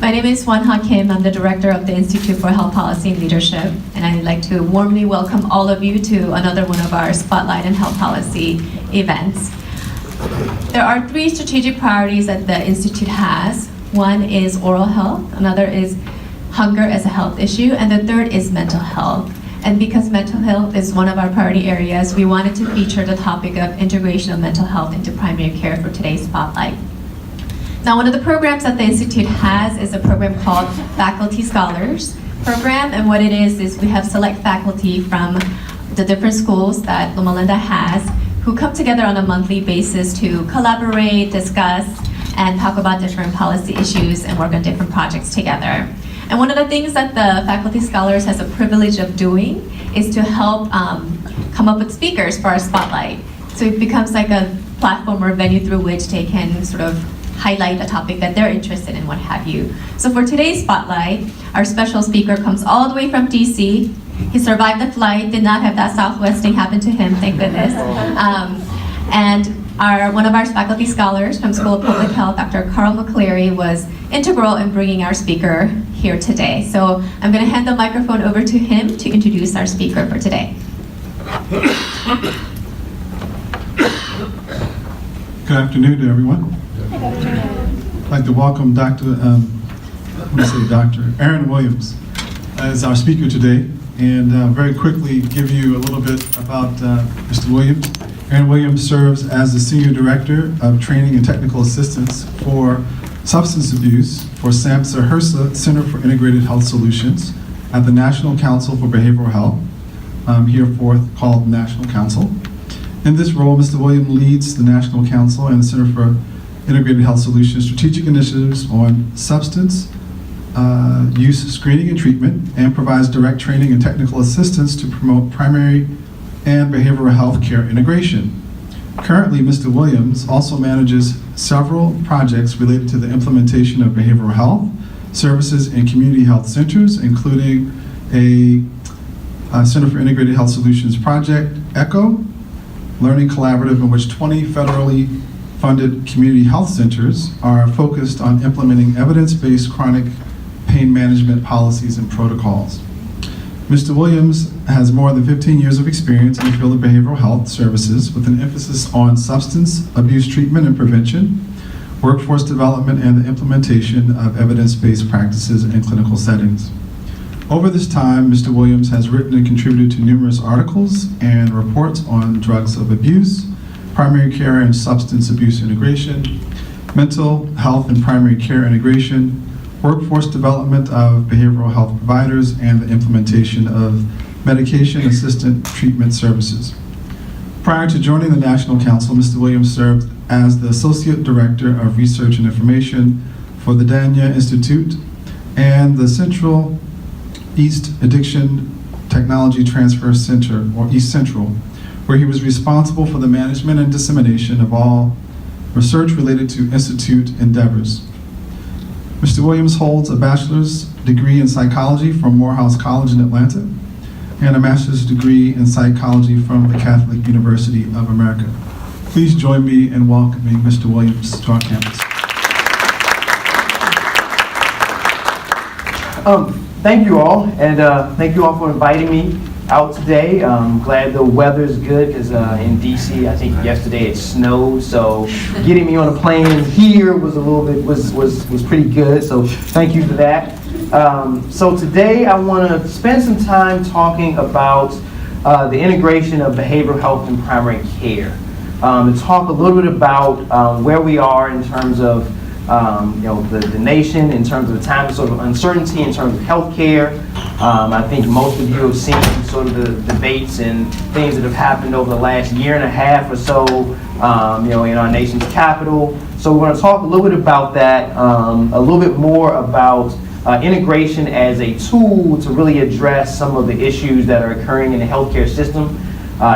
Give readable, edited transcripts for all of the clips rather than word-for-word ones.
My name is Won-Ha Kim. I'm the director of the Institute for Health Policy and Leadership, and I'd like to warmly welcome all of you to another one of our Spotlight and Health Policy events. There are 3 strategic priorities that the Institute has. One is oral health, another is hunger as a health issue, and the third is mental health. And because mental health is one of our priority areas, we wanted to feature the topic of integration of mental health into primary care for today's Spotlight. Now, one of the programs that the Institute has is a program called Faculty Scholars Program, and what it is we have select faculty from the different schools that Loma Linda has who come together on a monthly basis to collaborate, discuss, and talk about different policy issues and work on different projects together. And one of the things that the Faculty Scholars has a privilege of doing is to help come up with speakers for our Spotlight. So it becomes like a platform or venue through which they can sort of highlight a topic that they're interested in, what have you. So for today's Spotlight, our special speaker comes all the way from DC. He survived the flight, did not have that Southwest thing happen to him, thank goodness. And one of our faculty scholars from School of Public Health, Dr. Carl McCleary, was integral in bringing our speaker here today. So I'm going to hand the microphone over to him to introduce our speaker for today. Good afternoon to everyone. I'd like to welcome Dr. Aaron Williams as our speaker today, and very quickly give you a little bit about Mr. Williams. Aaron Williams serves as the Senior Director of Training and Technical Assistance for Substance Abuse for SAMHSA HRSA Center for Integrated Health Solutions at the National Council for Behavioral Health, hereforth called National Council. In this role, Mr. Williams leads the National Council and the Center for Integrated Health Solutions strategic initiatives on substance use screening and treatment, and provides direct training and technical assistance to promote primary and behavioral health care integration. Currently, Mr. Williams also manages several projects related to the implementation of behavioral health services in community health centers, including a Center for Integrated Health Solutions project, ECHO, learning collaborative in which 20 federally funded community health centers are focused on implementing evidence-based chronic pain management policies and protocols. Mr. Williams has more than 15 years of experience in the field of behavioral health services with an emphasis on substance abuse treatment and prevention, workforce development, and the implementation of evidence-based practices in clinical settings. Over this time, Mr. Williams has written and contributed to numerous articles and reports on drugs of abuse, primary care and substance abuse integration, mental health and primary care integration, workforce development of behavioral health providers, and the implementation of medication-assisted treatment services. Prior to joining the National Council, Mr. Williams served as the Associate Director of Research and Information for the Dania Institute and the Central East Addiction Technology Transfer Center, or East Central, where he was responsible for the management and dissemination of all research related to Institute endeavors. Mr. Williams holds a bachelor's degree in psychology from Morehouse College in Atlanta and a master's degree in psychology from the Catholic University of America. Please join me in welcoming Mr. Williams to our campus. Thank you all, and thank you all for inviting me out today. I'm glad the weather's good because in DC, I think yesterday it snowed, so getting me on a plane here was a little bit was pretty good. So thank you for that. So today I want to spend some time talking about the integration of behavioral health and primary care. To talk a little bit about where we are in terms of the nation, in terms of the time of sort of uncertainty in terms of healthcare. I think most of you have seen sort of the debates and things that have happened over the last year and a half or so, in our nation's capital. So we're going to talk a little bit about that, a little bit more about integration as a tool to really address some of the issues that are occurring in the healthcare system.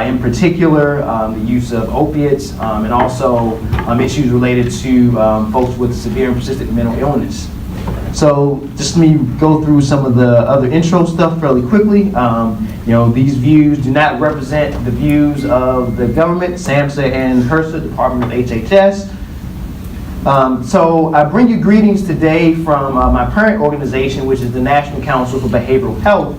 In particular, the use of opiates, and also issues related to folks with severe and persistent mental illness. So just let me go through some of the other intro stuff fairly quickly. These views do not represent the views of the government, SAMHSA and HRSA, Department of HHS. So I bring you greetings today from my parent organization, which is the National Council for Behavioral Health.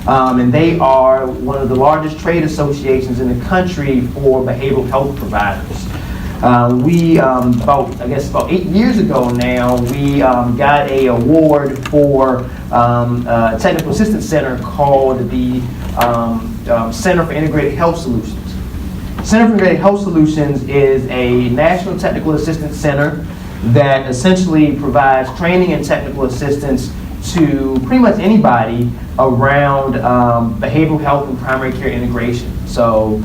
And they are one of the largest trade associations in the country for behavioral health providers. About 8 years ago now, we got an award for a technical assistance center called the Center for Integrated Health Solutions. Center for Integrated Health Solutions is a national technical assistance center that essentially provides training and technical assistance to pretty much anybody around behavioral health and primary care integration. So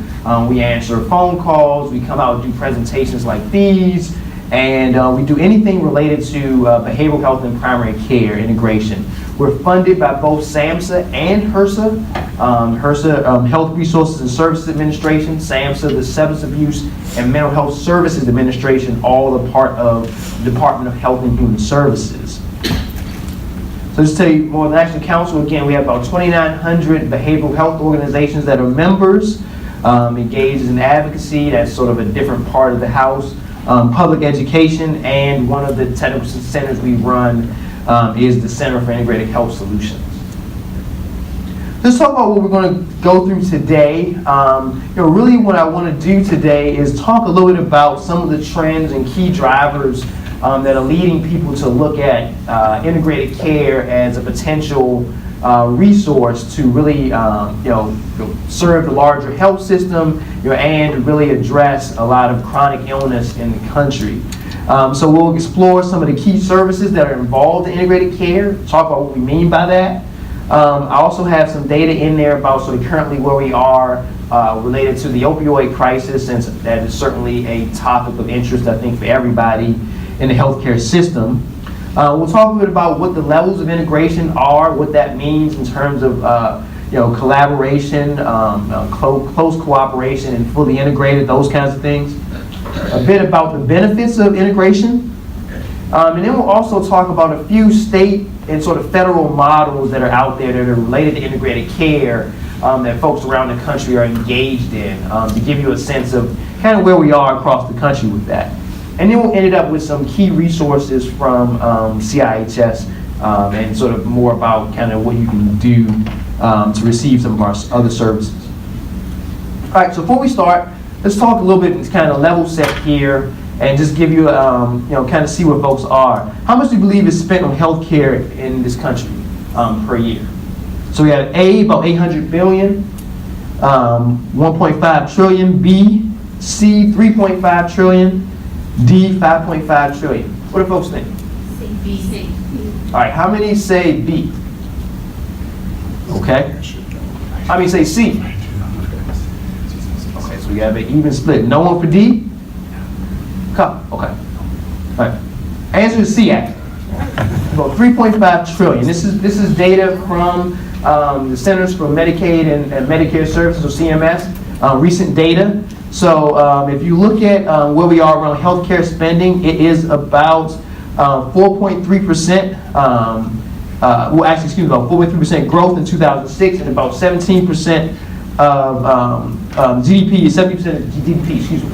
we answer phone calls, we come out and do presentations like these, and we do anything related to behavioral health and primary care integration. We're funded by both SAMHSA and HRSA. HRSA, Health Resources and Services Administration, SAMHSA, the Substance Abuse and Mental Health Services Administration, all a part of the Department of Health and Human Services. So just to tell you more, the National Council, again, we have about 2,900 behavioral health organizations that are members, engaged in advocacy, that's sort of a different part of the house, public education, and one of the technical centers we run is the Center for Integrated Health Solutions. Let's talk about what we're going to go through today. Really what I want to do today is talk a little bit about some of the trends and key drivers that are leading people to look at integrated care as a potential resource to really serve the larger health system and really address a lot of chronic illness in the country. So we'll explore some of the key services that are involved in integrated care, talk about what we mean by that. I also have some data in there about sort of currently where we are related to the opioid crisis, since that is certainly a topic of interest, I think, for everybody in the healthcare system. We'll talk a bit about what the levels of integration are, what that means in terms of collaboration, close cooperation, and fully integrated, those kinds of things. A bit about the benefits of integration. And then we'll also talk about a few state and sort of federal models that are out there that are related to integrated care that folks around the country are engaged in, to give you a sense of kind of where we are across the country with that. And then we'll end it up with some key resources from CIHS and sort of more about kind of what you can do to receive some of our other services. All right, so before we start, let's talk a little bit and kind of level set here and just give you, kind of see where folks are. How much do you believe is spent on healthcare in this country per year? So we have A, about 800 billion, 1.5 trillion, B, C, 3.5 trillion, D, 5.5 trillion. What do folks think? B, C. All right, how many say B? Okay. How many say C? Okay, so we have an even split. No one for D? Come, okay. All right. Answer is C, actually. About 3.5 trillion. This is data from the Centers for Medicaid and Medicare Services, or CMS, recent data. So if you look at where we are around healthcare spending, it is about 4.3%, about 4.3% growth in 2006, and about 17% of GDP, 70% of GDP, excuse me.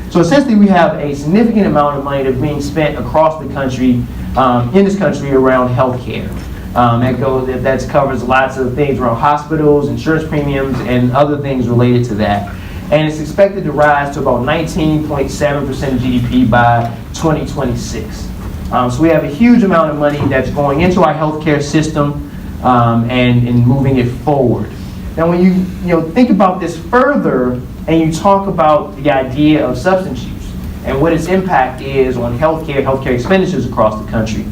So essentially we have a significant amount of money that's being spent across the country, in this country, around healthcare. That covers lots of things around hospitals, insurance premiums, and other things related to that. And it's expected to rise to about 19.7% of GDP by 2026. So we have a huge amount of money that's going into our healthcare system and moving it forward. Now, when you think about this further and you talk about the idea of substance use and what its impact is on healthcare expenditures across the country.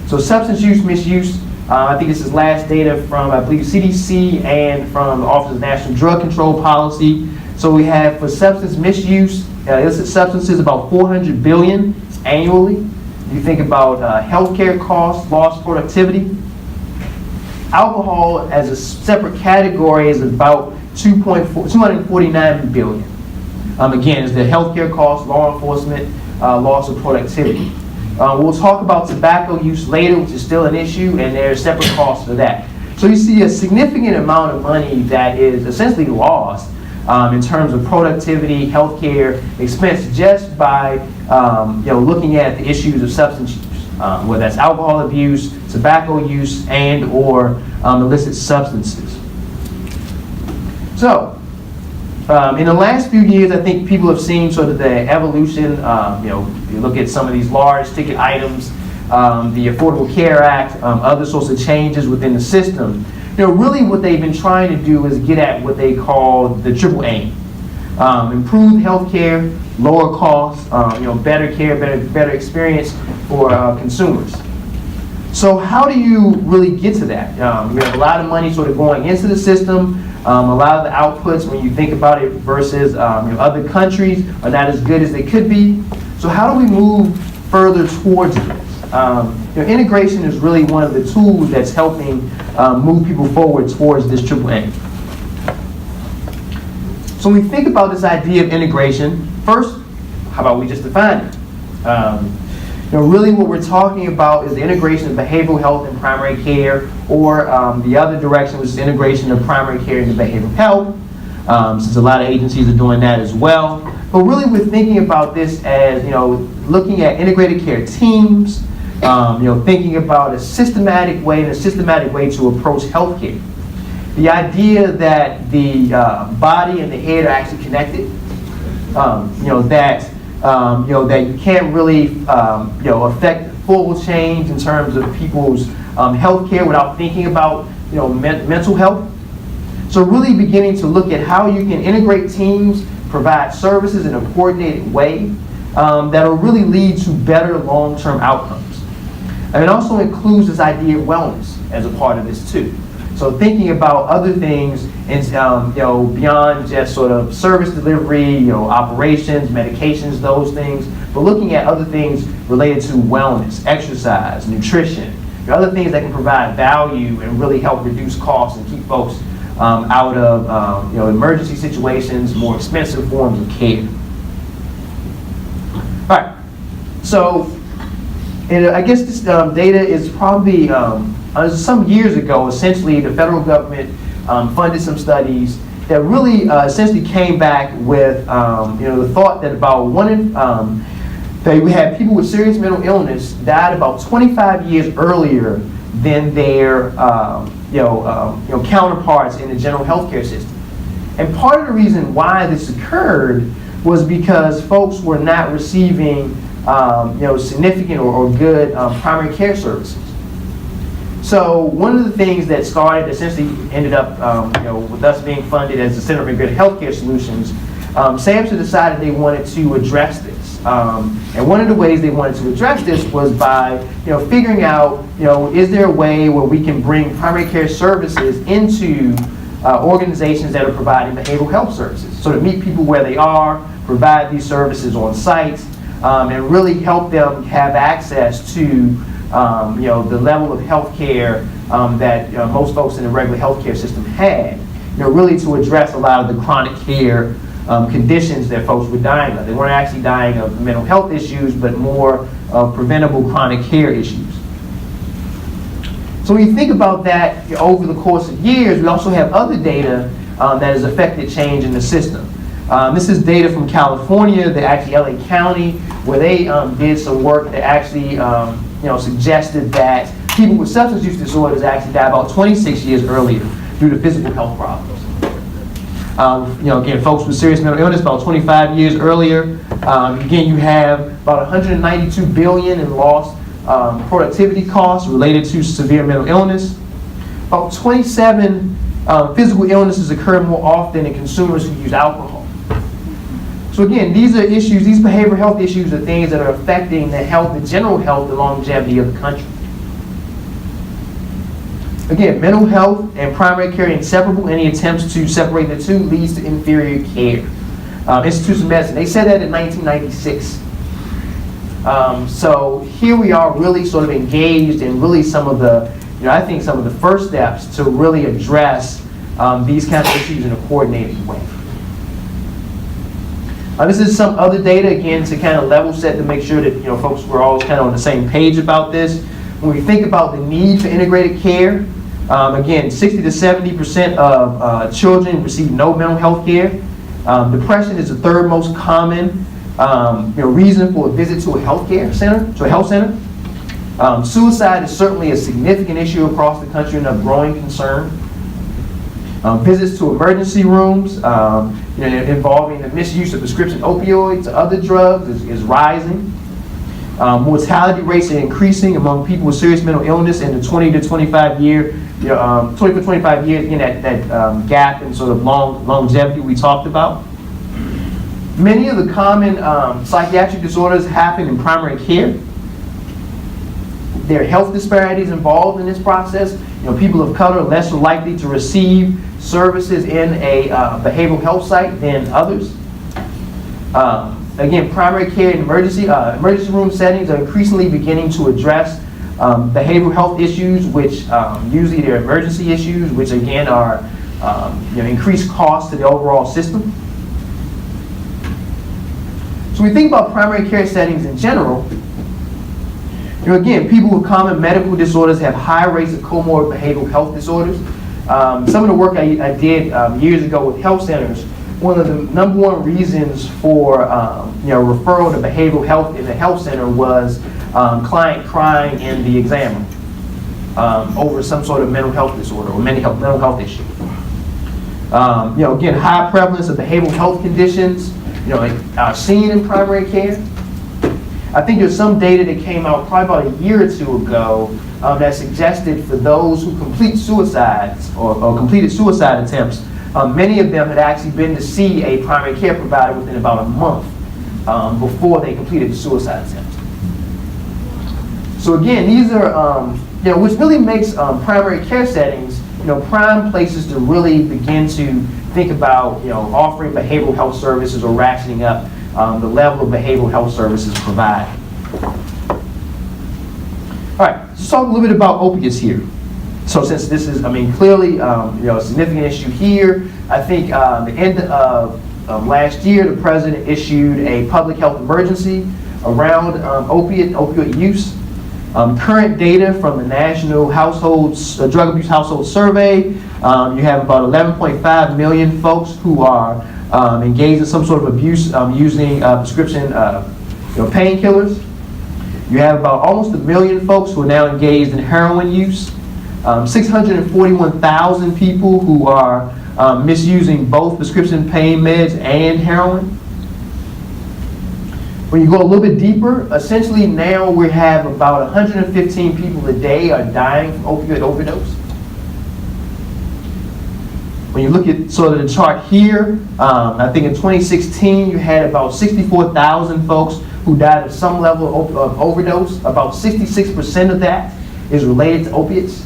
So substance use, misuse, I think this is last data from, I believe, CDC and from the Office of National Drug Control Policy. So we have, for substance misuse, illicit substances, about 400 billion annually. You think about healthcare costs, lost productivity. Alcohol as a separate category is about 249 billion. Again, it's the healthcare costs, law enforcement, loss of productivity. We'll talk about tobacco use later, which is still an issue, and there are separate costs for that. So you see a significant amount of money that is essentially lost in terms of productivity, healthcare expense, just by looking at the issues of substance use, whether that's alcohol abuse, tobacco use, and or illicit substances. So, in the last few years, I think people have seen sort of the evolution. You look at some of these large ticket items, the Affordable Care Act, other sorts of changes within the system. Really what they've been trying to do is get at what they call the triple aim. Improve healthcare, lower costs, better care, better experience for consumers. So how do you really get to that? You have a lot of money sort of going into the system. A lot of the outputs, when you think about it versus other countries, are not as good as they could be. So how do we move further towards this? Integration is really one of the tools that's helping move people forward towards this triple aim. So when we think about this idea of integration, first, how about we just define it? Really what we're talking about is the integration of behavioral health and primary care, or the other direction, which is integration of primary care into behavioral health, since a lot of agencies are doing that as well. But really we're thinking about this as, looking at integrated care teams, thinking about a systematic way to approach healthcare. The idea that the body and the head are actually connected, that you can't really, affect full change in terms of people's health care without thinking about, mental health. So really beginning to look at how you can integrate teams, provide services in a coordinated way that will really lead to better long-term outcomes. And it also includes this idea of wellness as a part of this too. So thinking about other things, and beyond just sort of service delivery, operations, medications, those things, but looking at other things related to wellness, exercise, nutrition, other things that can provide value and really help reduce costs and keep folks out of emergency situations, more expensive forms of care. All right. So, I guess this data is probably. Some years ago, essentially, the federal government funded some studies that really essentially came back with the thought that about that we had people with serious mental illness died about 25 years earlier than their counterparts in the general healthcare system. And part of the reason why this occurred was because folks were not receiving significant or good primary care services. So one of the things that started, essentially ended up, with us being funded as the Center for Integrated Healthcare Solutions, SAMHSA decided they wanted to address this. And one of the ways they wanted to address this was by, figuring out, is there a way where we can bring primary care services into organizations that are providing behavioral health services, so to meet people where they are, provide these services on site, and really help them have access to the level of health care that most folks in the regular healthcare system had, really to address a lot of the chronic care conditions that folks were dying of. They weren't actually dying of mental health issues, but more of preventable chronic care issues. So when you think about that over the course of years, we also have other data that has affected change in the system. This is data from California, actually LA County, where they did some work that actually suggested that people with substance use disorders actually die about 26 years earlier due to physical health problems. Again, folks with serious mental illness about 25 years earlier. Again, you have about 192 billion in lost productivity costs related to severe mental illness. About 27 physical illnesses occur more often in consumers who use alcohol. So again, these are issues, these behavioral health issues are things that are affecting the health, the general health, the longevity of the country. Again, mental health and primary care are inseparable. Any attempts to separate the two leads to inferior care. Institutes of Medicine, they said that in 1996. So here we are really sort of engaged in really some of the, I think some of the first steps to really address these kinds of issues in a coordinated way. This is some other data, again, to kind of level set to make sure that folks were all kind of on the same page about this. When we think about the need for integrated care, again, 60 to 70% of children receive no mental health care. Depression is the third most common Reason for a visit to a health center. Suicide is certainly a significant issue across the country and a growing concern. Visits to emergency rooms involving the misuse of prescription opioids, other drugs is rising. Mortality rates are increasing among people with serious mental illness in the 20 to 25 years, again, that gap in sort of longevity we talked about. Many of the common psychiatric disorders happen in primary care. There are health disparities involved in this process. People of color are less likely to receive services in a behavioral health site than others. Again, primary care and emergency room settings are increasingly beginning to address behavioral health issues, which usually they're emergency issues, which again are increased costs to the overall system. So we think about primary care settings in general. Again, people with common medical disorders have high rates of comorbid behavioral health disorders. Some of the work I did years ago with health centers, one of the number one reasons for referral to behavioral health in the health center was client crying in the exam over some sort of mental health disorder or mental health issue. Again, high prevalence of behavioral health conditions are seen in primary care. I think there's some data that came out probably about a year or two ago that suggested for those who complete suicides or completed suicide attempts, many of them had actually been to see a primary care provider within about a month before they completed the suicide attempt. So again, these are, which really makes primary care settings, prime places to really begin to think about, offering behavioral health services or ratcheting up the level of behavioral health services provided. All right, let's talk a little bit about opiates here. So since this is, clearly, a significant issue here, I think the end of last year, the president issued a public health emergency around opioid use. Current data from the National Drug Abuse Household Survey, you have about 11.5 million folks who are engaged in some sort of abuse using prescription painkillers. You have about almost 1 million folks who are now engaged in heroin use. 641,000 people who are misusing both prescription pain meds and heroin. When you go a little bit deeper, essentially now we have about 115 people a day are dying from opioid overdose. When you look at sort of the chart here, I think in 2016 you had about 64,000 folks who died of some level of overdose. About 66% of that is related to opiates.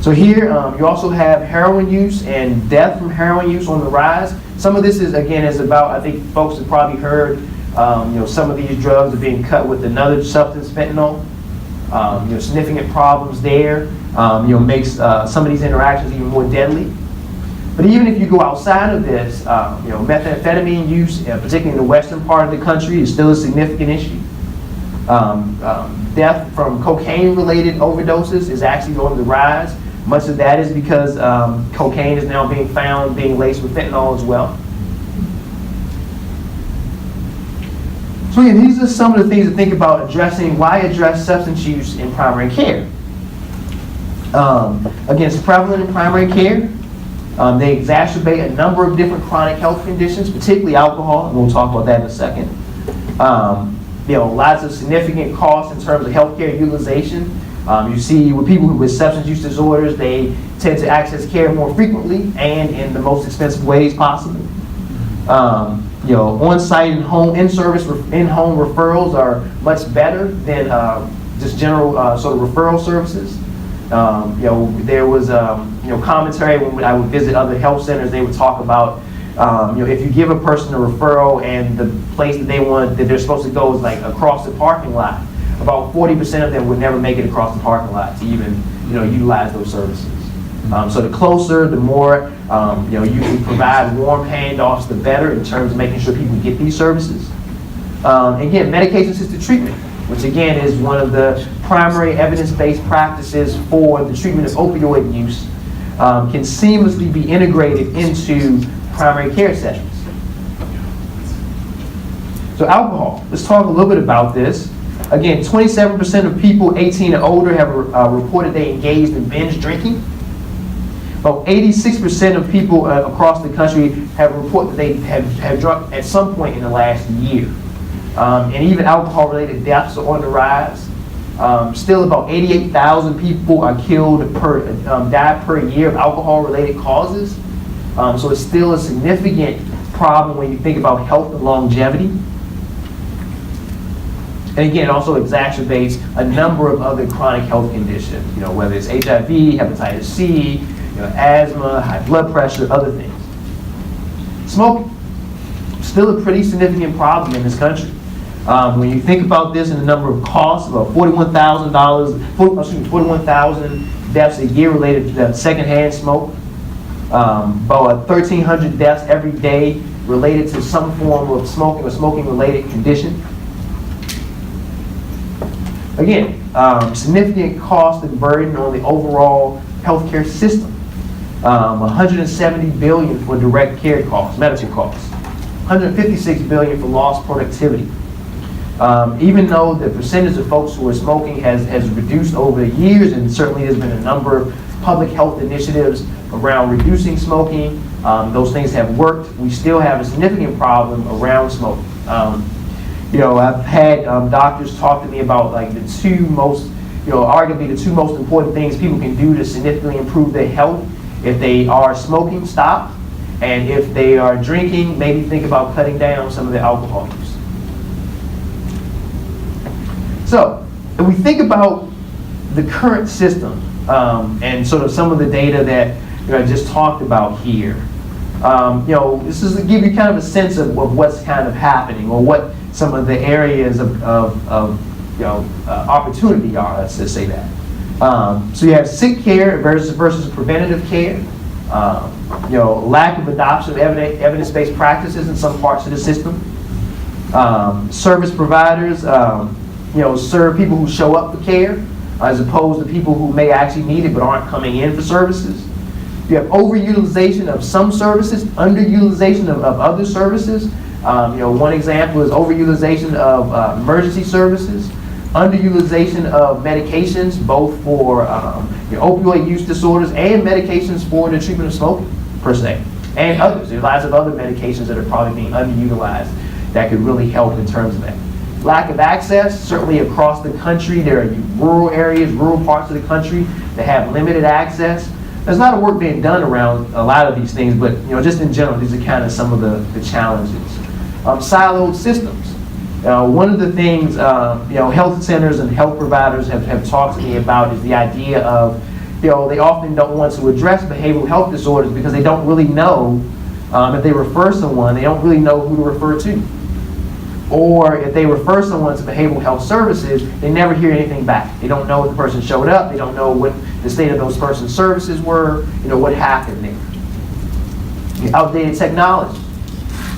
So here you also have heroin use and death from heroin use on the rise. Some of this is about, I think folks have probably heard, some of these drugs are being cut with another substance, fentanyl. Significant problems there. Makes some of these interactions even more deadly. But even if you go outside of this, methamphetamine use, particularly in the western part of the country, is still a significant issue. Death from cocaine-related overdoses is actually on the rise. Much of that is because cocaine is now being found being laced with fentanyl as well. So again, these are some of the things to think about addressing. Why address substance use in primary care? Again, it's prevalent in primary care. They exacerbate a number of different chronic health conditions, particularly alcohol, and we'll talk about that in a second. Lots of significant costs in terms of healthcare utilization. You see with people with substance use disorders, they tend to access care more frequently and in the most expensive ways possible. On-site and in-home referrals are much better than just general sort of referral services. There was commentary when I would visit other health centers. They would talk about if you give a person a referral and the place that they're supposed to go is like across the parking lot, about 40% of them would never make it across the parking lot to even utilize those services. So the closer, the more you can provide warm handoffs, the better in terms of making sure people get these services. Again, medication-assisted treatment, which again is one of the primary evidence-based practices for the treatment of opioid use, can seamlessly be integrated into primary care sessions. So alcohol, let's talk a little bit about this. Again, 27% of people 18 and older have reported they engaged in binge drinking. About 86% of people across the country have reported that they have drunk at some point in the last year. And even alcohol-related deaths are on the rise. Still about 88,000 people are die per year of alcohol-related causes. So it's still a significant problem when you think about health and longevity. And again, it also exacerbates a number of other chronic health conditions, whether it's HIV, hepatitis C, asthma, high blood pressure, other things. Smoking, still a pretty significant problem in this country. When you think about this and the number of costs, about $41,000 deaths a year related to secondhand smoke, about 1,300 deaths every day related to some form of smoking or smoking-related condition. Again, significant cost and burden on the overall healthcare system. $170 billion for direct care costs, medical costs. $156 billion for lost productivity. Even though the percentage of folks who are smoking has reduced over the years, and certainly there's been a number of public health initiatives around reducing smoking, those things have worked. We still have a significant problem around smoking. I've had doctors talk to me about like the two most, arguably the two most important things people can do to significantly improve their health. If they are smoking, stop. And if they are drinking, maybe think about cutting down some of the alcohol use. So, if we think about the current system and sort of some of the data that I just talked about here, this is to give you kind of a sense of what's kind of happening or what some of the areas of opportunity are, let's just say that. So you have sick care versus preventative care. Lack of adoption of evidence-based practices in some parts of the system. Service providers, serve people who show up for care as opposed to people who may actually need it but aren't coming in for services. You have overutilization of some services, underutilization of other services. One example is overutilization of emergency services, underutilization of medications, both for opioid use disorders and medications for the treatment of smoking, per se, and others. There's lots of other medications that are probably being underutilized that could really help in terms of that. Lack of access, certainly across the country, there are rural areas, rural parts of the country that have limited access. There's a lot of work being done around a lot of these things, but just in general, these are kind of some of the challenges. Siloed systems. One of the things health centers and health providers have talked to me about is the idea of, they often don't want to address behavioral health disorders because they don't really know if they refer someone, they don't really know who to refer to. Or if they refer someone to behavioral health services, they never hear anything back. They don't know if the person showed up, they don't know what the state of those person's services were, what happened there. Outdated technology.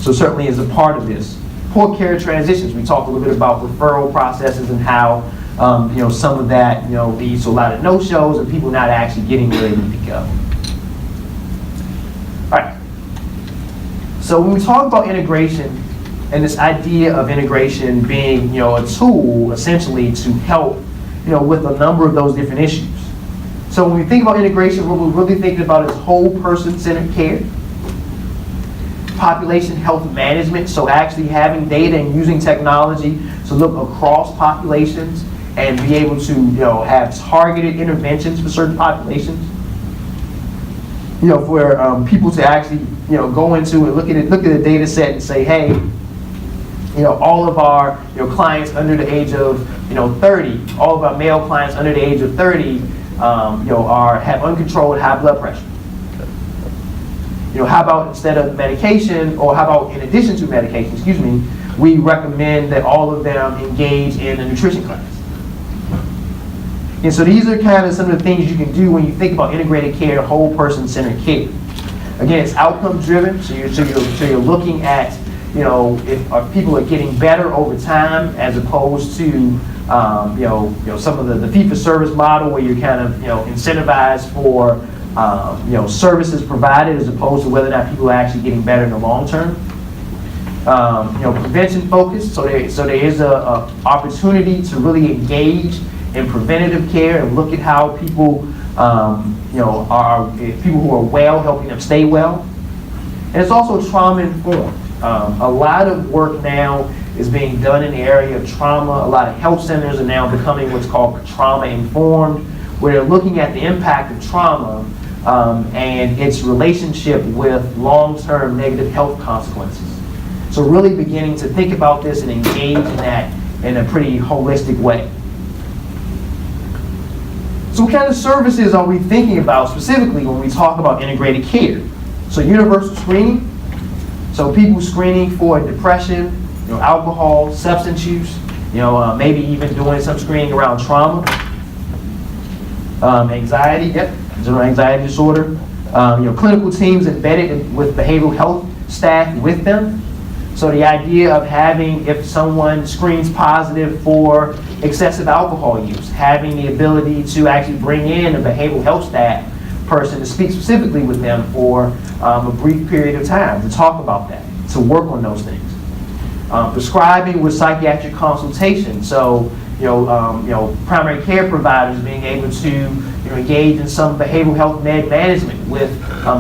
So certainly is a part of this. Poor care transitions. We talked a little bit about referral processes and how some of that leads to a lot of no-shows and people not actually getting where they need to go. All right. So when we talk about integration and this idea of integration being a tool essentially to help with a number of those different issues. So when we think about integration, what we're really thinking about is whole person-centered care. Population health management, so actually having data and using technology to look across populations and be able to have targeted interventions for certain populations. For people to actually go into and look at the data set and say, hey, all of our clients under the age of 30, all of our male clients under the age of 30 have uncontrolled high blood pressure. How about instead of medication, or how about in addition to medication, we recommend that all of them engage in a nutrition class. And so these are kind of some of the things you can do when you think about integrated care, whole person-centered care. Again, it's outcome driven, so you're looking at if people are getting better over time as opposed to some of the fee-for-service model where you're kind of incentivized for services provided as opposed to whether or not people are actually getting better in the long term. Prevention focused, so there is a opportunity to really engage in preventative care and look at how people, are people who are well, helping them stay well. And it's also trauma informed. A lot of work now is being done in the area of trauma. A lot of health centers are now becoming what's called trauma informed, where they're looking at the impact of trauma and its relationship with long-term negative health consequences. So really beginning to think about this and engage in that in a pretty holistic way. So what kind of services are we thinking about specifically when we talk about integrated care? So universal screening, so people screening for depression, alcohol, substance use, maybe even doing some screening around trauma, anxiety, general anxiety disorder, clinical teams embedded with behavioral health staff with them. So the idea of having, if someone screens positive for excessive alcohol use, having the ability to actually bring in a behavioral health staff person to speak specifically with them for a brief period of time to talk about that, to work on those things. Prescribing with psychiatric consultation, so primary care providers being able to engage in some behavioral health management with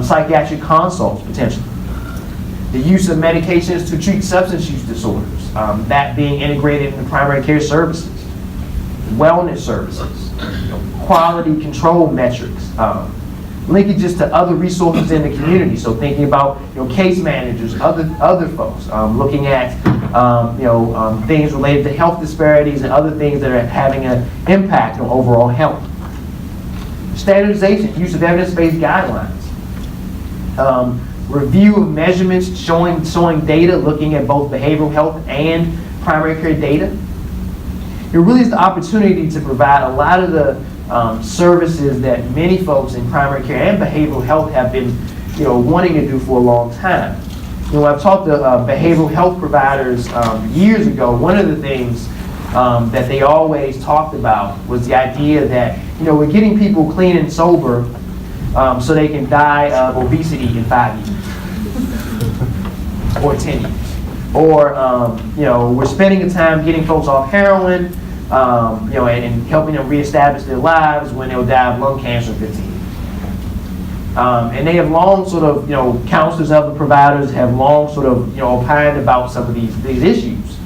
psychiatric consults potentially. The use of medications to treat substance use disorders, that being integrated into primary care services, wellness services, quality control metrics, linkages to other resources in the community. So thinking about case managers, other folks, looking at things related to health disparities and other things that are having an impact on overall health. Standardization, use of evidence-based guidelines. Review of measurements showing data, looking at both behavioral health and primary care data. It really is the opportunity to provide a lot of the services that many folks in primary care and behavioral health have been wanting to do for a long time. I've talked to behavioral health providers years ago. One of the things that they always talked about was the idea that we're getting people clean and sober so they can die of obesity in 5 years or 10 years. Or, we're spending the time getting folks off heroin, and helping them reestablish their lives when they'll die of lung cancer in 15 years. And they have long sort of, counselors, other providers have long sort of, opined about some of these issues.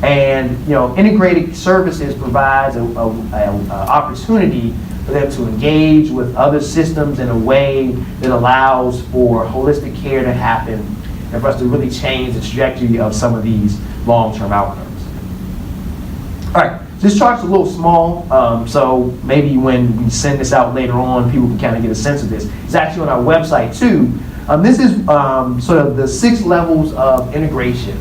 And, integrated services provides an opportunity for them to engage with other systems in a way that allows for holistic care to happen and for us to really change the trajectory of some of these long-term outcomes. All right, this chart's a little small, so maybe when we send this out later on, people can kind of get a sense of this. It's actually on our website too. This is sort of the 6 levels of integration.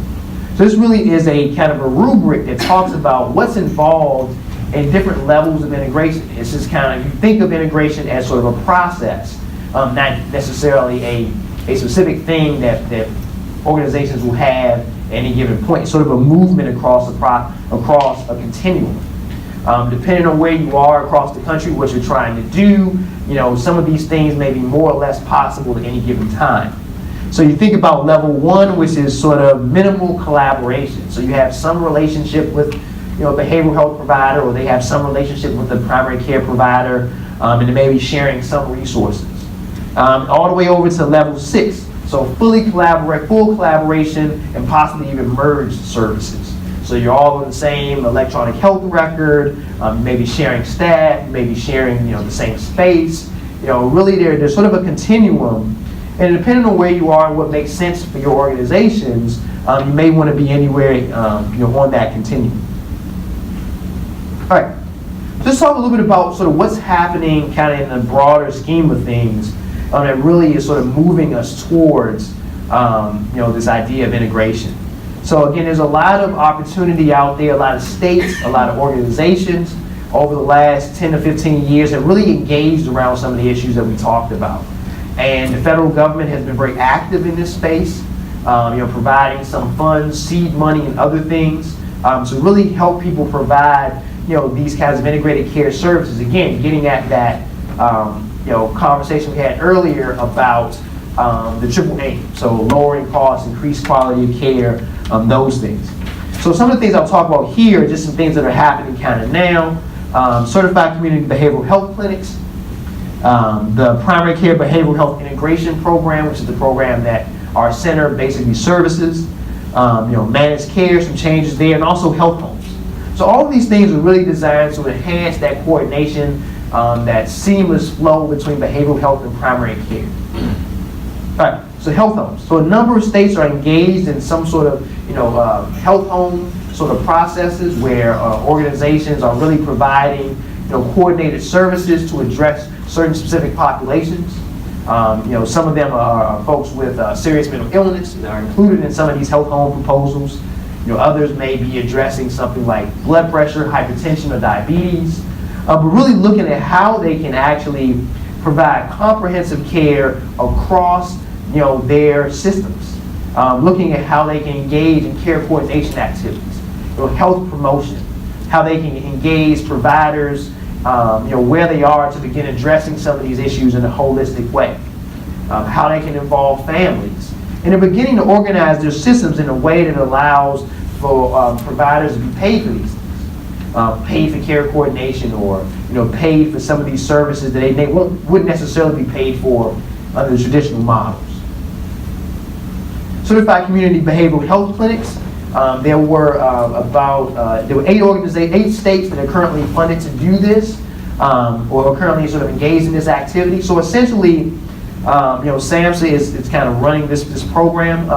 So this really is a kind of a rubric that talks about what's involved in different levels of integration. It's just kind of, you think of integration as sort of a process, not necessarily a specific thing that organizations will have at any given point. It's sort of a movement across a continuum. Depending on where you are across the country, what you're trying to do, some of these things may be more or less possible at any given time. So you think about level 1, which is sort of minimal collaboration. So you have some relationship with behavioral health provider, or they have some relationship with the primary care provider, and they may be sharing some resources. All the way over to level 6, so full collaboration and possibly even merged services. So you're all on the same electronic health record, maybe sharing staff, maybe sharing the same space. Really there's sort of a continuum, and depending on where you are and what makes sense for your organizations, you may want to be anywhere on that continuum. All right, let's talk a little bit about sort of what's happening kind of in the broader scheme of things that really is sort of moving us towards this idea of integration. So again, there's a lot of opportunity out there, a lot of states, a lot of organizations over the last 10 to 15 years have really engaged around some of the issues that we talked about. And the federal government has been very active in this space, providing some funds, seed money, and other things to really help people provide these kinds of integrated care services. Again, getting at that conversation we had earlier about the triple aim. So lowering costs, increased quality of care, those things. So some of the things I'll talk about here are just some things that are happening kind of now. Certified community behavioral health clinics, the primary care behavioral health integration program, which is the program that our center basically services, managed care, some changes there, and also health homes. So all of these things are really designed to enhance that coordination, that seamless flow between behavioral health and primary care. All right, so health homes. So a number of states are engaged in some sort of, health home sort of processes where organizations are really providing, coordinated services to address certain specific populations. Some of them are folks with serious mental illness and are included in some of these health home proposals. Others may be addressing something like blood pressure, hypertension, or diabetes, but really looking at how they can actually provide comprehensive care across, their systems. Looking at how they can engage in care coordination activities, health promotion, how they can engage providers, where they are to begin addressing some of these issues in a holistic way, how they can involve families, and they're beginning to organize their systems in a way that allows for providers to be paid for these things, paid for care coordination, or paid for some of these services that they wouldn't necessarily be paid for under the traditional models. Certified community behavioral health clinics. There were there were 8 states that are currently funded to do this, or are currently sort of engaged in this activity. So essentially, SAMHSA is kind of running this program,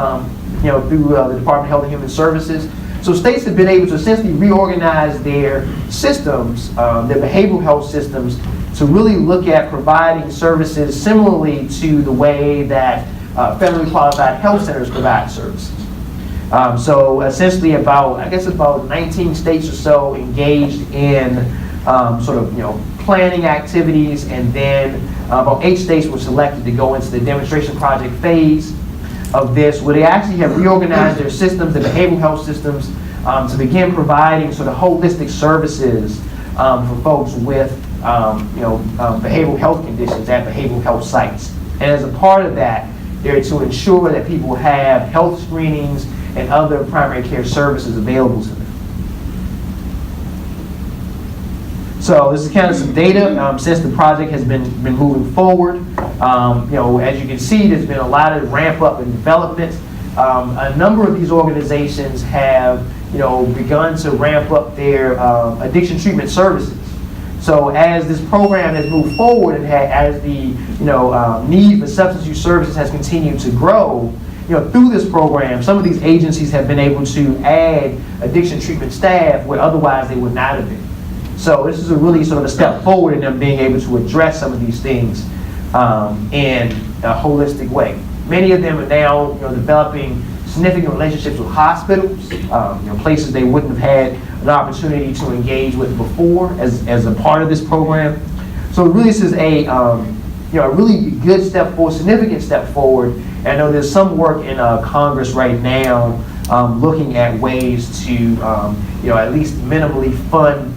through the Department of Health and Human Services. So states have been able to essentially reorganize their systems, their behavioral health systems, to really look at providing services similarly to the way that federally qualified health centers provide services. So essentially about 19 states or so engaged in planning activities, and then about 8 states were selected to go into the demonstration project phase of this, where they actually have reorganized their systems, their behavioral health systems, to begin providing sort of holistic services for folks with behavioral health conditions at behavioral health sites. And as a part of that, they're to ensure that people have health screenings and other primary care services available to them. So this is kind of some data since the project has been moving forward. As you can see, there's been a lot of ramp up in development. A number of these organizations have begun to ramp up their addiction treatment services. So as this program has moved forward, and as the need for substance use services has continued to grow, through this program, some of these agencies have been able to add addiction treatment staff where otherwise they would not have been. So this is a really sort of a step forward in them being able to address some of these things in a holistic way. Many of them are now developing significant relationships with hospitals, places they wouldn't have had an opportunity to engage with before as a part of this program. So really this is a really good step forward, significant step forward. And I know there's some work in Congress right now looking at ways to at least minimally fund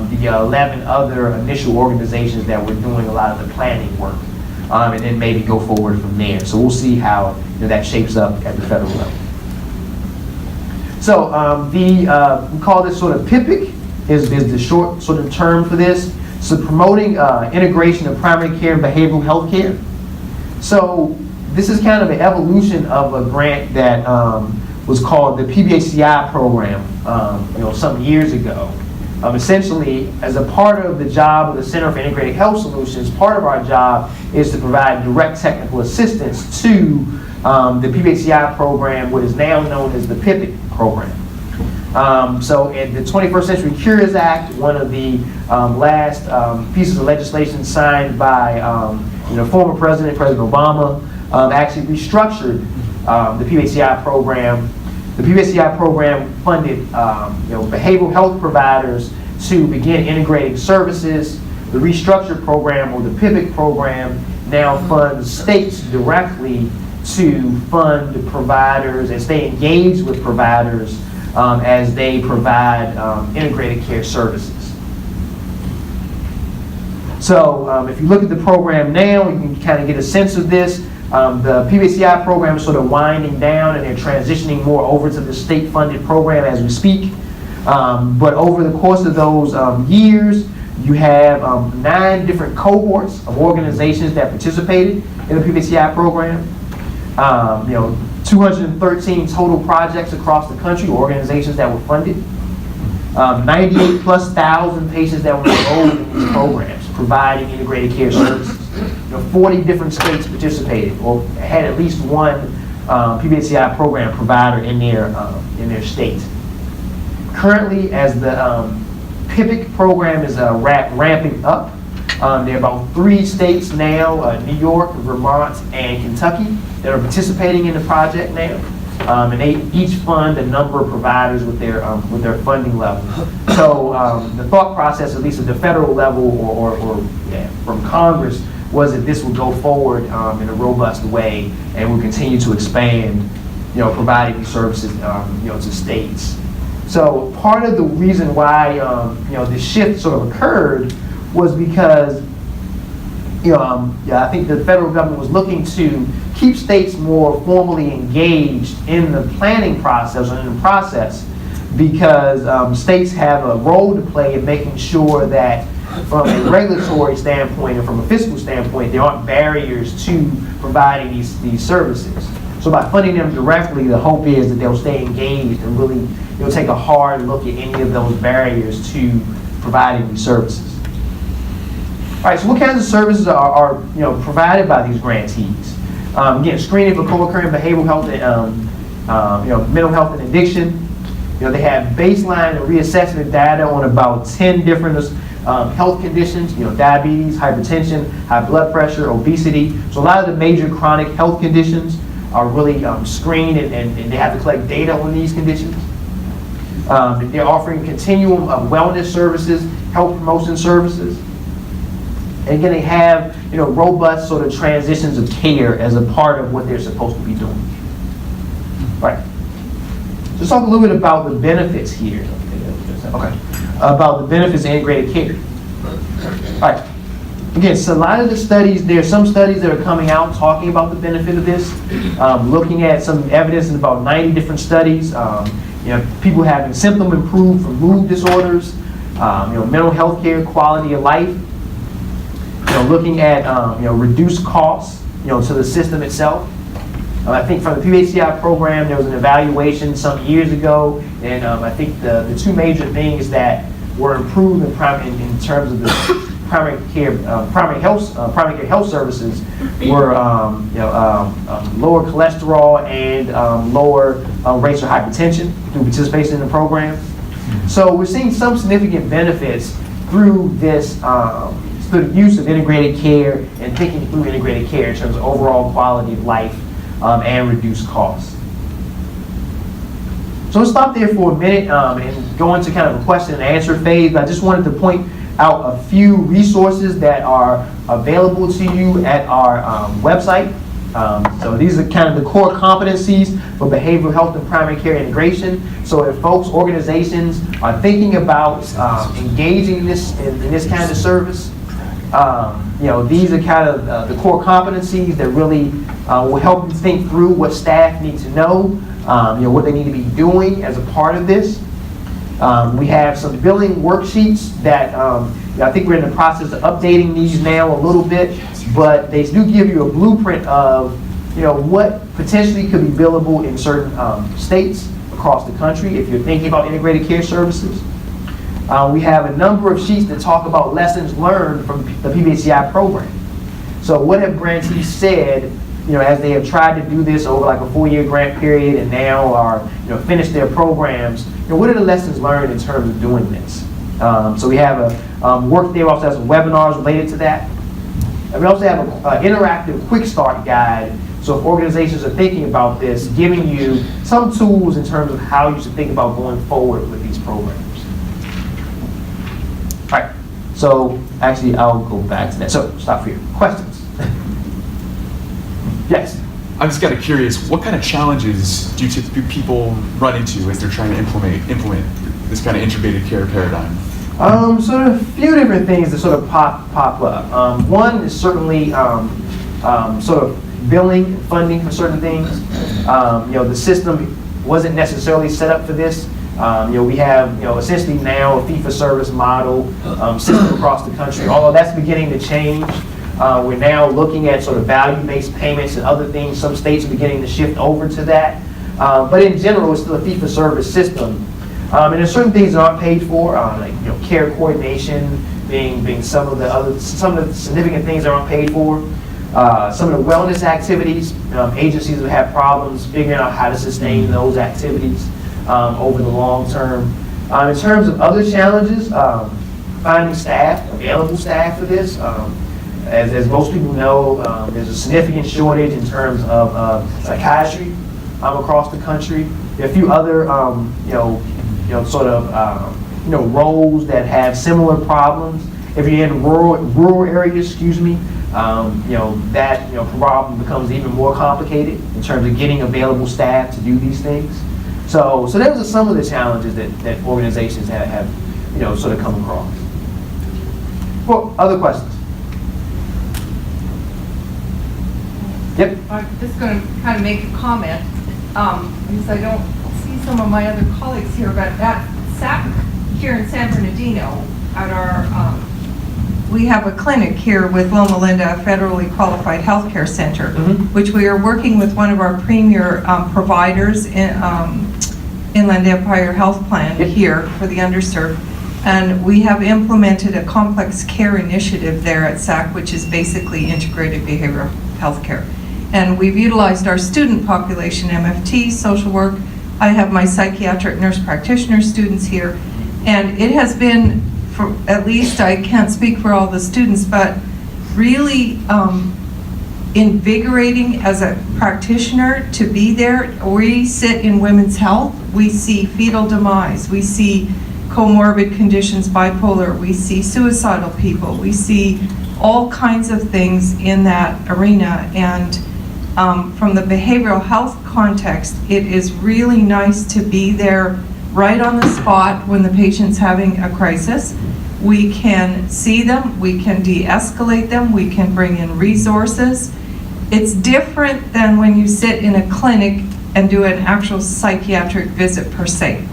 the 11 other initial organizations that were doing a lot of the planning work, and then maybe go forward from there. So we'll see how that shapes up at the federal level. So we call this sort of PIPIC is the short sort of term for this. So promoting integration of primary care and behavioral health care. So this is kind of an evolution of a grant that was called the PBHCI program some years ago. Essentially, as a part of the job of the Center for Integrated Health Solutions, part of our job is to provide direct technical assistance to the PBHCI program, what is now known as the PIPIC program. So in the 21st Century Cures Act, one of the last pieces of legislation signed by former President Obama, actually restructured the PBHCI program. The PBHCI program funded behavioral health providers to begin integrating services. The restructured program, or the PIPIC program, now funds states directly to fund providers and stay engaged with providers as they provide integrated care services. So if you look at the program now, you can kind of get a sense of this. The PBCI program is sort of winding down, and they're transitioning more over to the state-funded program as we speak. But over the course of those years, you have 9 different cohorts of organizations that participated in the PBCI program. 213 total projects across the country, organizations that were funded. 98,000+ patients that were enrolled in these programs, providing integrated care services. 40 different states participated or had at least one PBCI program provider in their state. Currently, as the PIPIC program is ramping up, there are about 3 states now, New York, Vermont, and Kentucky, that are participating in the project now. And they each fund a number of providers with their funding level. So the thought process, at least at the federal level or from Congress, was that this would go forward in a robust way and will continue to expand, providing these services, to states. So part of the reason why this shift sort of occurred was because I think the federal government was looking to keep states more formally engaged in the planning process and in the process, because states have a role to play in making sure that from a regulatory standpoint and from a fiscal standpoint, there aren't barriers to providing these services. So by funding them directly, the hope is that they'll stay engaged and really take a hard look at any of those barriers to providing these services. All right, so what kinds of services are provided by these grantees? Again, screening for co-occurring behavioral health and mental health and addiction. They have baseline and reassessment data on about 10 different health conditions. Diabetes, hypertension, high blood pressure, obesity. So a lot of the major chronic health conditions are really screened, and they have to collect data on these conditions. They're offering continuum of wellness services, health promotion services. And again, they have robust sort of transitions of care as a part of what they're supposed to be doing. All right. Let's talk a little bit about the benefits here. Okay. About the benefits of integrated care. All right. Again, so a lot of the studies, there are some studies that are coming out talking about the benefit of this, looking at some evidence in about 90 different studies. People having symptom improved from mood disorders, mental health care, quality of life. Looking at reduced costs, to the system itself. I think from the PHCI program, there was an evaluation some years ago, and I think the 2 major things that were improved in terms of the primary care health services were lower cholesterol and lower rates of hypertension through participation in the program. So we're seeing some significant benefits through this. Through the use of integrated care and thinking through integrated care in terms of overall quality of life and reduced costs. So let's stop there for a minute and go into kind of a question and answer phase. I just wanted to point out a few resources that are available to you at our website. So these are kind of the core competencies for behavioral health and primary care integration. So if organizations are thinking about engaging in this kind of service, these are kind of the core competencies that really will help you think through what staff need to know, what they need to be doing as a part of this. We have some billing worksheets that I think we're in the process of updating these now a little bit, but they do give you a blueprint of what potentially could be billable in certain states across the country if you're thinking about integrated care services. We have a number of sheets that talk about lessons learned from the PBCI program. So what have grantees said, as they have tried to do this over like a 4-year grant period and now are, finished their programs, what are the lessons learned in terms of doing this? So we have a work there, also has some webinars related to that. And we also have an interactive quick start guide. So if organizations are thinking about this, giving you some tools in terms of how you should think about going forward with these programs. All right, so actually I'll go back to that. So stop here. Questions? Yes? I'm just kind of curious, what kind of challenges do people run into as they're trying to implement this kind of integrated care paradigm? So a few different things that sort of pop up. One is certainly sort of billing and funding for certain things. The system wasn't necessarily set up for this. We have essentially now a fee-for-service model system across the country. Although that's beginning to change, we're now looking at sort of value-based payments and other things. Some states are beginning to shift over to that. But in general, it's still a fee-for-service system. And there's certain things that aren't paid for, like care coordination being some of the significant things that aren't paid for. Some of the wellness activities, agencies have had problems figuring out how to sustain those activities over the long term. In terms of other challenges, finding staff, available staff for this. As most people know, there's a significant shortage in terms of psychiatry across the country. There are a few other, roles that have similar problems. If you're in rural areas, that problem becomes even more complicated in terms of getting available staff to do these things. So those are some of the challenges that organizations have sort of come across. Well, other questions? Yep. I'm just going to kind of make a comment, because I don't see some of my other colleagues here, but at SAC here in San Bernardino, at our, we have a clinic here with Loma Linda, a federally qualified healthcare center, which we are working with one of our premier providers in Inland Empire Health Plan here for the underserved. And we have implemented a complex care initiative there at SAC, which is basically integrated behavioral health care. And we've utilized our student population, MFT, social work. I have my psychiatric nurse practitioner students here. And it has been, for at least, I can't speak for all the students, but really invigorating as a practitioner to be there. We sit in women's health. We see fetal demise. We see comorbid conditions, bipolar. We see suicidal people. We see all kinds of things in that arena. And from the behavioral health context, it is really nice to be there right on the spot when the patient's having a crisis. We can see them, we can de-escalate them, we can bring in resources. It's different than when you sit in a clinic and do an actual psychiatric visit per se.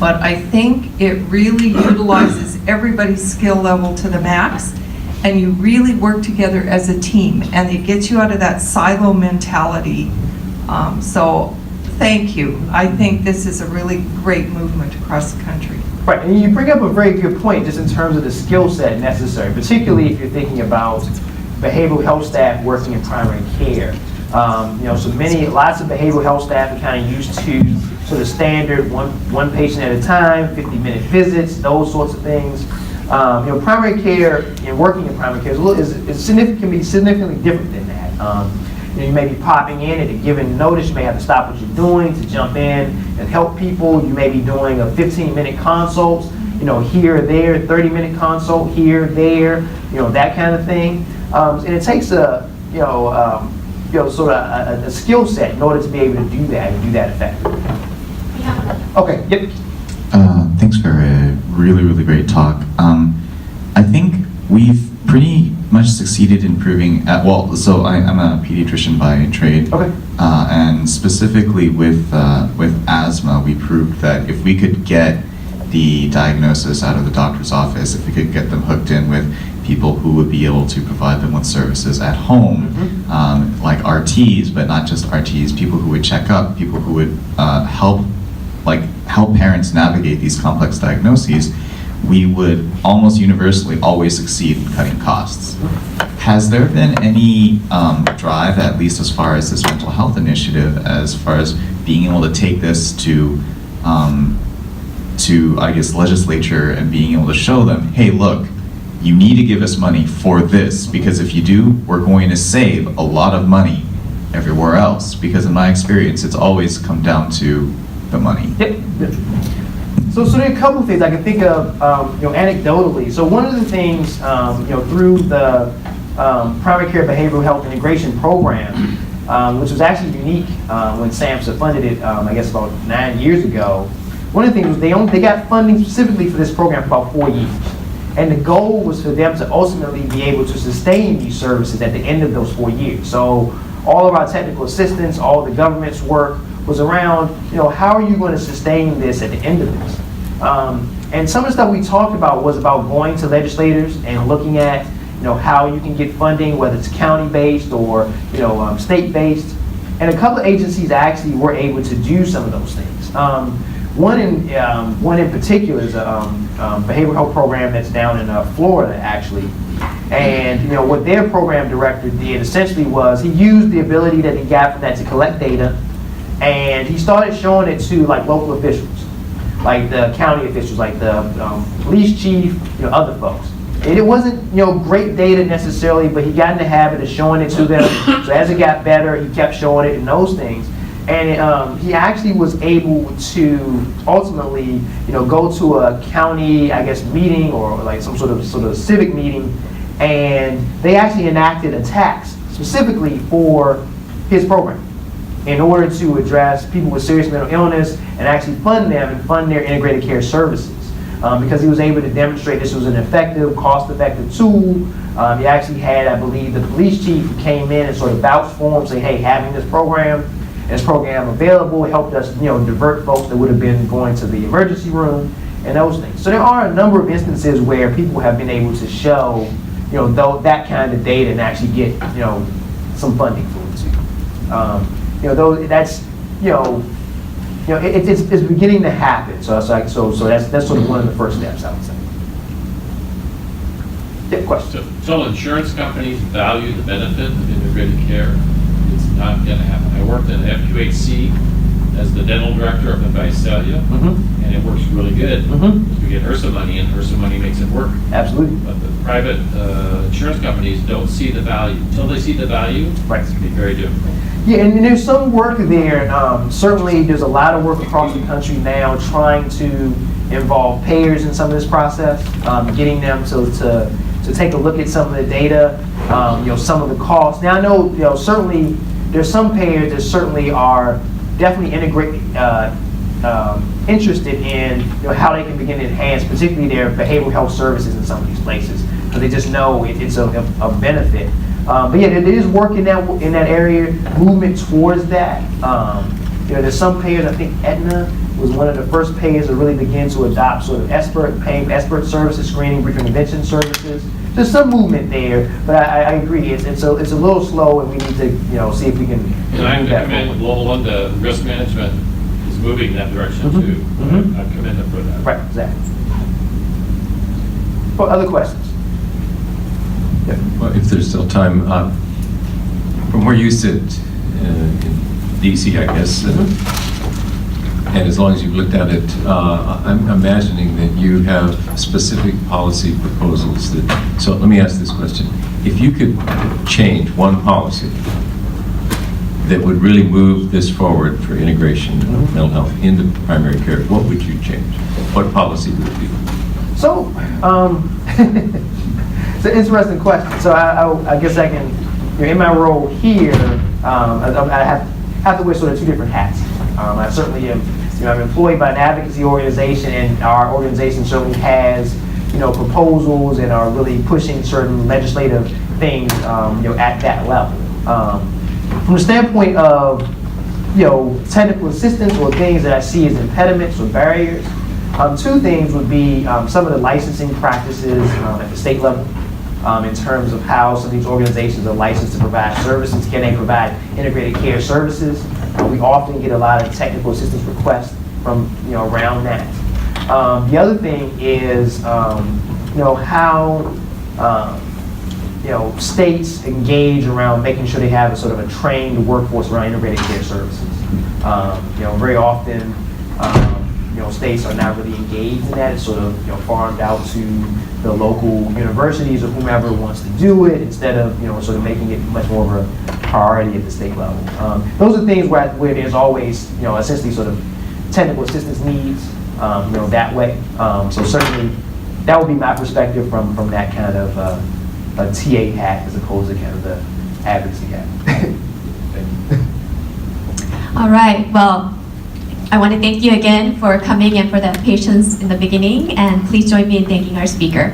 But I think it really utilizes everybody's skill level to the max, and you really work together as a team, and it gets you out of that silo mentality. So thank you. I think this is a really great movement across the country. Right, and you bring up a very good point just in terms of the skill set necessary, particularly if you're thinking about behavioral health staff working in primary care. Lots of behavioral health staff are kind of used to sort of standard one patient at a time, 50-minute visits, those sorts of things. Primary care and working in primary care can be significantly different than that. You may be popping in at a given notice. You may have to stop what you're doing to jump in and help people. You may be doing a 15-minute consult, here or there, 30-minute consult here, there, that kind of thing. And it takes a skill set in order to be able to do that and do that effectively. Yeah. Okay. Yep. Thanks for a really, really great talk. I think we've pretty much succeeded in proving, I'm a pediatrician by trade. Okay. And specifically with asthma, we proved that if we could get the diagnosis out of the doctor's office, if we could get them hooked in with people who would be able to provide them with services at home, like RTs, but not just RTs, people who would check up, people who would help parents navigate these complex diagnoses, we would almost universally always succeed in cutting costs. Has there been any drive, at least as far as this mental health initiative, as far as being able to take this to I guess, legislature and being able to show them, hey, look, you need to give us money for this, because if you do, we're going to save a lot of money everywhere else. Because in my experience, it's always come down to the money. Yep. So there are a couple of things I can think of, anecdotally. So one of the things, through the primary care behavioral health integration program, which was actually unique when SAMHSA funded it, I guess about 9 years ago, one of the things was they got funding specifically for this program for about 4 years. And the goal was for them to ultimately be able to sustain these services at the end of those 4 years. So all of our technical assistance, all the government's work was around, how are you going to sustain this at the end of this? And some of the stuff we talked about was about going to legislators and looking at, how you can get funding, whether it's county-based or, state-based. And a couple of agencies actually were able to do some of those things. One in particular is a behavioral health program that's down in Florida, actually. And what their program director did essentially was he used the ability that he got from that to collect data, and he started showing it to like local officials, like the county officials, like the police chief, other folks. And it wasn't great data necessarily, but he got in the habit of showing it to them. So as it got better, he kept showing it and those things. And he actually was able to ultimately, go to a county, I guess, meeting or like some sort of civic meeting, and they actually enacted a tax specifically for his program in order to address people with serious mental illness and actually fund them and fund their integrated care services. Because he was able to demonstrate this was an effective, cost-effective tool. He actually had, I believe, the police chief who came in and sort of vouched for him, say, hey, having this program available helped us, divert folks that would have been going to the emergency room and those things. So there are a number of instances where people have been able to show, that kind of data and actually get, some funding for it too. That's, it's beginning to happen. So that's sort of one of the first steps, I would say. Yeah, question. So insurance companies value the benefit of integrated care. It's not going to happen. I worked in FQHC as the dental director up in Visalia, and it works really good. We get HRSA money, and HRSA money makes it work. Absolutely. But the private insurance companies don't see the value. Until they see the value, Right. it's going to be very difficult. Yeah, and there's some work there. Certainly, there's a lot of work across the country now trying to involve payers in some of this process, getting them to take a look at some of the data, some of the costs. Now, I know, certainly there's some payers that certainly are definitely interested in how they can begin to enhance, particularly their behavioral health services in some of these places, because they just know it's a benefit. But yeah, there is work in that area, movement towards that. There's some payers, I think Aetna was one of the first payers to really begin to adopt sort of expert services, screening, brief intervention services. There's some movement there, but I agree, it's a little slow, and we need to see if we can And I move that commend forward. Lowell, the risk management is moving in that direction too. I commend them for that. Right, exactly. For other questions? Yeah. Well, if there's still time, from where you sit in DC, I guess, and as long as you've looked at it, I'm imagining that you have specific policy proposals that, so let me ask this question. If you could change one policy that would really move this forward for integration of mental health into primary care, what would you change? What policy would it be? So, it's an interesting question. So I guess I can, in my role here, I have to wear sort of two different hats. I certainly am, I'm employed by an advocacy organization, and our organization certainly has, proposals and are really pushing certain legislative things, at that level. From the standpoint of, technical assistance or things that I see as impediments or barriers, two things would be some of the licensing practices at the state level. In terms of how some of these organizations are licensed to provide services. Can they provide integrated care services? We often get a lot of technical assistance requests from, around that. The other thing is, how, states engage around making sure they have a sort of a trained workforce around integrated care services. Very often, states are not really engaged in that. It's sort of, farmed out to the local universities or whomever wants to do it, instead of, sort of making it much more of a priority at the state level. Those are things where there's always, essentially sort of technical assistance needs, that way. So certainly that would be my perspective from that kind of a TA hat as opposed to kind of the advocacy hat. All right, well, I want to thank you again for coming and for that patience in the beginning, and please join me in thanking our speaker.